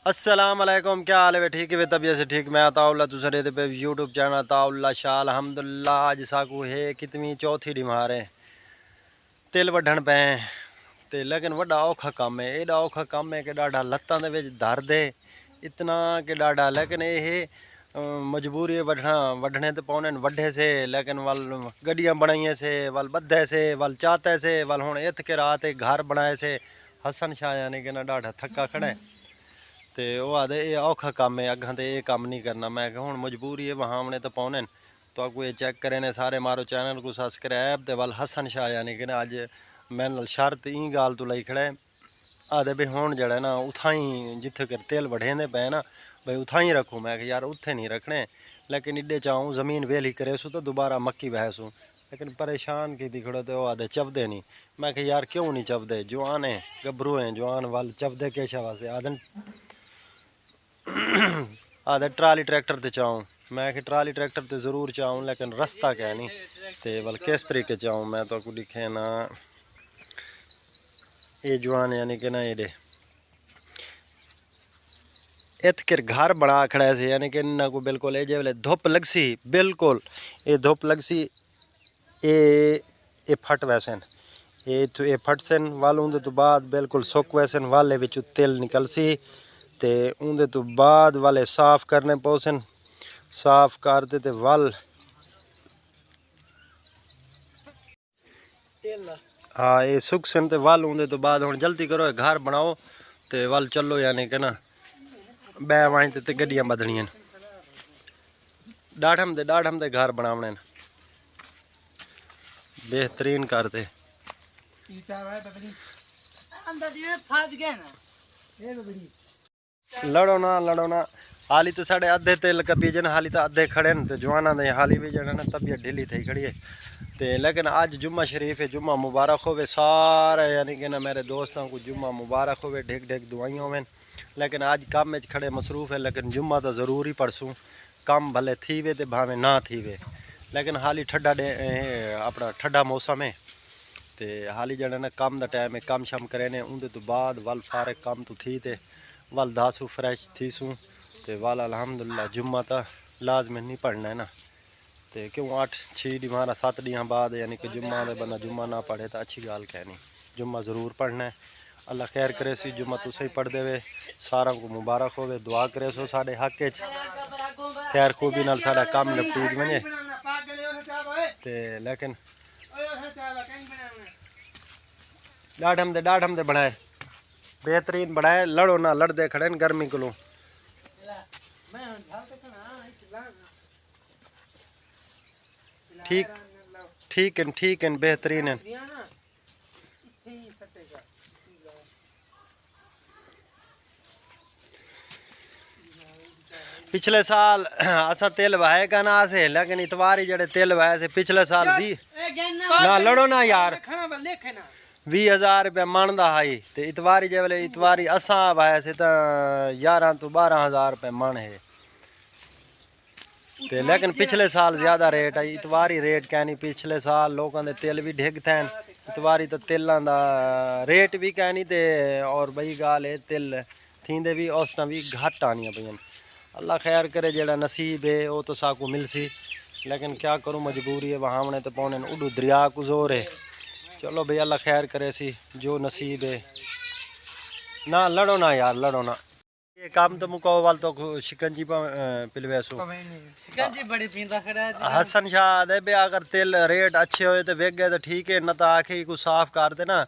अस्सलाम वालेकुम, क्या हाल है? ठीक है तबीयत से ठीक। मैं अताउल्ला दूसरे पे यूट्यूब चैनल अताउल्ला शाह अल्हम्दुलिल्लाह। अज साकू है कितनी चौथी डिमार है तिल वढ़न पे ते लेकिन वड्डा औखा काम है। एडा औखा काम है कि डाढ़ा लत्तां दे विच दर्द है इतना कि डाढ़ा। लेकिन ये मजबूरी है वढ़ने तो पौने वड्ढे से। लेकिन वल गड्डियाँ बनाइए से वल बद्धे से वल चाहते से वल हुण इत के रात घर बनाए से हसन शाह यानी कि ना डाढ़ा थक्का खड़ा है। तो वह आदे ये औखा काम है अगं तो ये काम नहीं करना। मैं हूँ मजबूरी है वहाँ हमने तो पौने तो आपको ये चेक करे ने सारे मारो चैनल को सब्सक्राइब तो वल हसन शाह यानी कि अज मैं शर्त ई गाल तो लाई खड़ा है। आदे भी हूँ जड़ा ना उथा ही जिथे कर तेल बढ़ेंदे पे ना भाई उथा ही रखूँ। मैं यार उत्थे नहीं रखने लेकिन इड्डे चाहूँ ज़मीन वेली करे सू तो दोबारा मक्की बहसूँ। लेकिन परेशान की खड़ो तो आदे चबदे नहीं। मैं यार क्यों नहीं चबदे? जवान है गभरू हैं जवान वाल चबदे केशा वास्ते आदन आदे ट्राली ट्रैक्टर ते चाहूँ। मैं कि ट्राली ट्रैक्टर ते ज़रूर चाहूँ लेकिन रास्ता क्या नहीं तो बल किस तरीके चाहूँ। मैं तो दिखे ना ये जवान यानी कि ना ये इत कर घर बना खड़ा से यानी कि ना को बिल्कुल ये वेले धुप लगसी बिल्कुल ये धुप लगसी ये फट वैसन ये फट सन वाल उनके तो बाद बिल्कुल सुक वैसन वाले विच तेल निकलसी ते उनके तो बाद वाले साफ करने पौसन। साफ करते ते वल हाँ ये सुख सन ते वल उनके तो बाद हुण जल्दी करो घर बनाओ ते वल चलो यानी कि ना बै वाई ते गड्डियां बदनियां डाढ़म दे घर बनावने बेहतरीन करते। लड़ो ना हाली तो साढ़े अद्धे तेल कपीजन हाली तो अद्धे खड़े न तो जवाना दे हाली भी जड़ा ना तबीयत ढीली थी खड़ी है। तो लेकिन आज जुम्मा शरीफ है जुम्मा मुबारक होवे सारे यानी कि ना मेरे दोस्तों को जुम्मा मुबारक होवे ढेक ढेक दुआइयों में। लेकिन आज काम में खड़े मसरूफ़ है लेकिन जुम्मा तो ज़रूरी पढ़सूँ। काम भले थी वे तो भावें ना थी वे लेकिन हाली ठंडा अपना ठंडा मौसम है तो हाली जड़ा ना काम का टाइम है। काम शम करे ने उनके तो बाद वल सारे काम तो थी ते वल दासू फ्रैश थीसूँ तो वाल अल्हम्दुलिल्लाह जुम्मा तो लाजमी नहीं पढ़ना है ना। तो क्यों 8-6 डिमारा 7 डी बाद यानी कि जुम्मा दे बंदा जुम्मा ना पढ़े तो अच्छी गाल कहनी। जुम्मा ज़रूर पढ़ना है। अल्लाह खैर करे सी जुम्मा तुस ही पढ़ देवे सारा को मुबारक होवे दुआ करे सो साढ़े हक खैर खूबी नाल साड़ा काम निपटी वने ते लेकिन डाढ़म दे बनाए बेहतरीन बनाए। लड़ो ना लड़दे खड़े न गर्मी को ठीक है बेहतरीन है। पिछले साल असा तेल बहाए का ना से लेकिन इतवारी जड़े तेल बहाए से पिछले साल भी ना लड़ो ना यार 20,000 रुपया मन दा हाई ते इतवारी जब इतवारी असा बहाए से तो 11 तो 12,000 रुपये मन है। ते लेकिन पिछले साल ज़्यादा रेट आई इतवारी रेट कहनी पिछले साल लोगों के तेल भी डिग थे इतवारी तो तेलों का रेट भी कहनी ते और बई गाल है तेल थींदे भी औसतां भी घट आनियां पईयां। अल्लाह खैर करे जेड़ा नसीब है वो तो साकू मिलसी लेकिन क्या करूँ मजबूरी है वहाँ हमने तो पौने उडू दरिया को जोर है। चलो भाई अल्लाह खैर करे सी जो नसीब है। ना लड़ो ना यार लड़ो ना ये काम तो मुकाओ वाल तो शिकंजी पिलवेसो शिकंजी बड़ी पींदा खड़ा है हसन शाह दे बे अगर तेल रेट अच्छे होए तो वेग गए तो ठीक है न तो आखे को साफ कर दे ना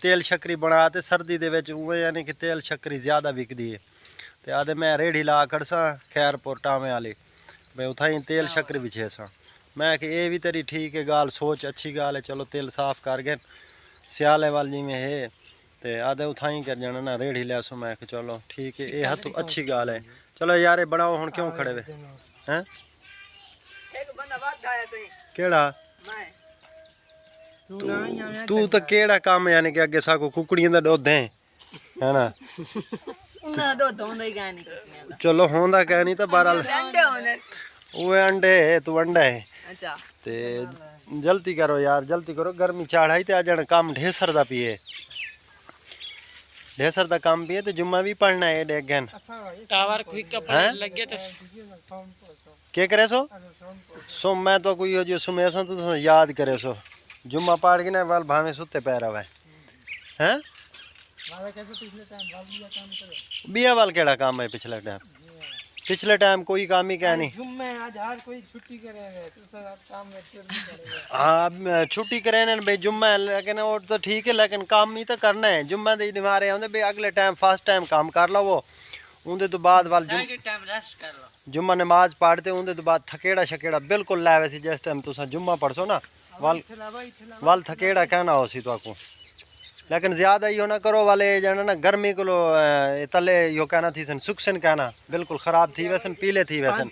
तेल शक्करी बनाते सर्दी दे विच उवे यानी कि तेल शक्करी ज़्यादा विकदी है। तो आदे मैं रेड़ी ला खड़सा खैरपुर टावे वाली भाई उथा ही तेल शक्कर बिछे सा। मैं कि ये भी तेरी ठीक है गाल सोच अच्छी गाल है। चलो तेल साफ कर गए सियाले वाल जी में है तो आधे उथा ही कर जाना ना रेड़ी लिया सो। मैं कि चलो ठीक है ये तो अच्छी गाल है। चलो यार ये बनाओ हूँ क्यों खड़े वे हैं केड़ा तू तो केड़ा काम यानी कि अगे साको कुकड़ियां दा दुध है ना चलो होंदा कह नहीं तो बहरहाल वो अंडे तू अंडा है ते जल्दी करो यार जल्दी करो गर्मी चढ़ाई ते आ जाना काम ढेसर दा पिए ढेसर दा काम भी है तो जुम्मा भी पढ़ना है डेग गन टावर क्विक का हैं लग गया था। के करे सो मैं तो कोई हो जो सुमेसा तो याद करे सो जुम्मा पढ़ के ना वाल भावे सुते पैर हवे हैं बिया वाल केड़ा काम है पिछले टाइम कोई काम ही क्या नहीं जुम्मे आज हर कोई छुट्टी करेंगे तो सर आप काम में हाँ छुट्टी करे ने भाई जुम्मा है लेकिन और तो ठीक है लेकिन काम ही तो करना है जुम्मा दे मारे आंदे भाई अगले टाइम फर्स्ट टाइम काम कर लो वो उनके तो बाद वाल टाइम रेस्ट कर लो। जुम्मा नमाज पढ़ते उनके तो बाद थकेड़ा शकेड़ा बिल्कुल लै वैसे जिस टाइम तुसा जुम्मा पढ़सो ना वाल थकेड़ा कहना हो सी तो आपको लेकिन ज्यादा यो ना करो वाले जाना ना गर्मी को लो तले यो कहना थी सन सुक्सन कहना बिल्कुल खराब थी वैसन पीले थी वैसन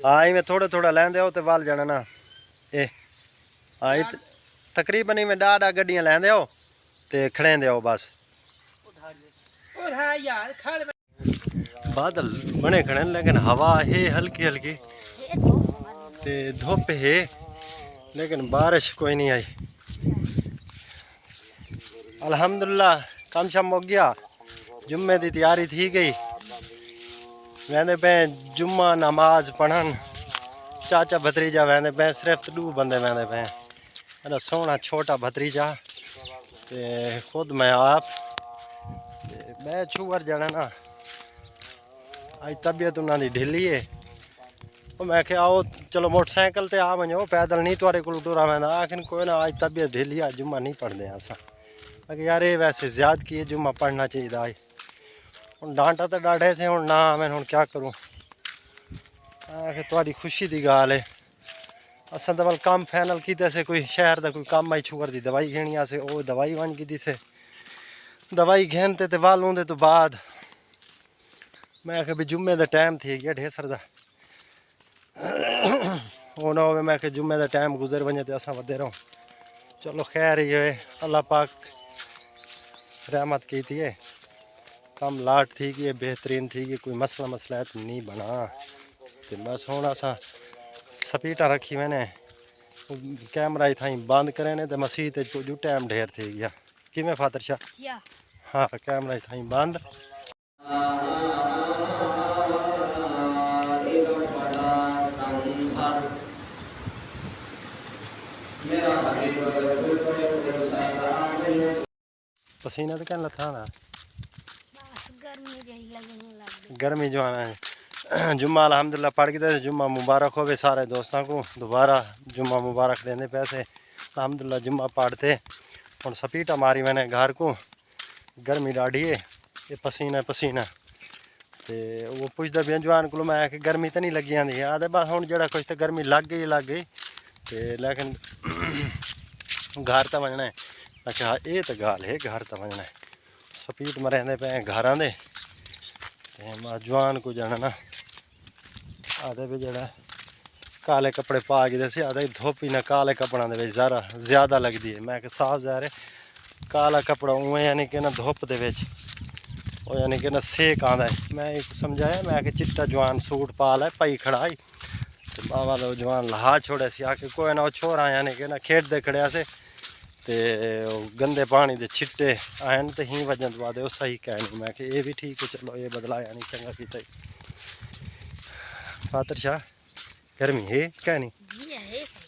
हाँ इमें थोड़ा थोड़ा लेंदे हो तो वाल जाना ना ए हाँ तकरीबन इमें डाडा गड्डियां लेंदे हो ते खड़ेंदे हो बस बादल बने खड़े लेकिन हवा है हल्की हल्की ते धुप है लेकिन बारिश कोई नहीं आई अल्हम्दुलिल्लाह काम शाम हो गया जुम्मे की तैयारी थी गई वहदे पे जुम्मा नमाज पढ़न चाचा भतरीजा वहदे पे सिर्फ 2 बंदे वहदे पे मेरा सोहना छोटा भतरीजा ते खुद मैं आप मैं छुअर जाना ना आज तबीयत उन्होंने ढिली है वो मैं क्या आओ चलो मोटरसाइकिल ते आ वजो पैदल नहीं तुरे को टुरा वह आखिर कोई ना आज तबीयत ढिली है जुम्मा नहीं पढ़ते असा यार ये वैसे ज्यादा की जुम्मा पढ़ना चाहिए आज हूँ डांटा तो डाढ़े से हूँ ना मैं हूँ क्या करूँ थोड़ी खुशी की गाल है असा तो वाल काम फाइनल किते से कोई शहर का कोई काम आई छुकर दी दवाई घेनी से वो दवाई वन की से दवाई घेनते तो वाल होंगे तो बाद मैं भी जुम्मे का टाइम थी गया ढेसर का वो ना हो मैं जुम्मे का टाइम गुजर वजे तो असा वधे रहो चलो खैर ये अल्लाह पाक रहमत की थी कम लाट थी कि बेहतरीन थी कि कोई मसला मसला तो नहीं बना तो बस हूँ असा स्पीटा रखी मैंने कैमरा था बंद करे ने तो मसीह जो टाइम ढेर थी गया कि मैं फातर शाह हाँ कैमरा था बंद पसीना तो क्या लथा ना गर्मी जो आना है जुम्मा अल्हम्दुलिल्लाह पढ़ के जुम्मा मुबारक हो सारे दोस्तों को दोबारा जुम्मा मुबारक देने पैसे अल्हम्दुलिल्लाह जुम्मा पढ़ते और सपीटा मारी मैंने घर को गर्मी डाढ़ी है ये पसीना पसीना तो वो पुछता भी जवान को मैं कि गर्मी तो नहीं लगी आती आदे बस हूँ जरा कुछ तो गर्मी लग गई तो लेकिन घर तो वजना है अच्छा ये तो गाल है घर तो वजना है स्पीड में रहते पे घर दे जवान को जाना ना आदे भी जरा काले कपड़े पा के दे आदे धुप ही ना काले कपड़ों के ज़रा ज़्यादा लगती है मैं साफ ज़ाहिर काला कपड़ा उवें यानी कि ना धुप दे और यानी कि ना सेक आंदा है मैं एक समझाया मैं कि चिट्टा जवान सूट पा लै पाई खड़ाई तो बाबा लो जवान लहा छोड़े सी आके कोई ना छोरा यानी कि ना खेडते खड़िया से ते गंदे पानी दे छिट्टे आन तो ही वजन दवा दे सही कहनी मैं कि ये भी ठीक है चलो ये बदलाया नहीं चंगा किता फातर शाह गर्मी है कहनी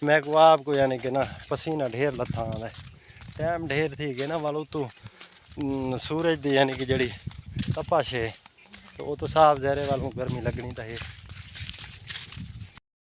मैं को आपको यानी कि ना पसीना ढेर लथा आंदा है टाइम ढेर थी गए ना वालो तो सूरज दी यानी कि जड़ी तपाश है तो वो तो साफ जहरे वालों गर्मी लगनी तो है।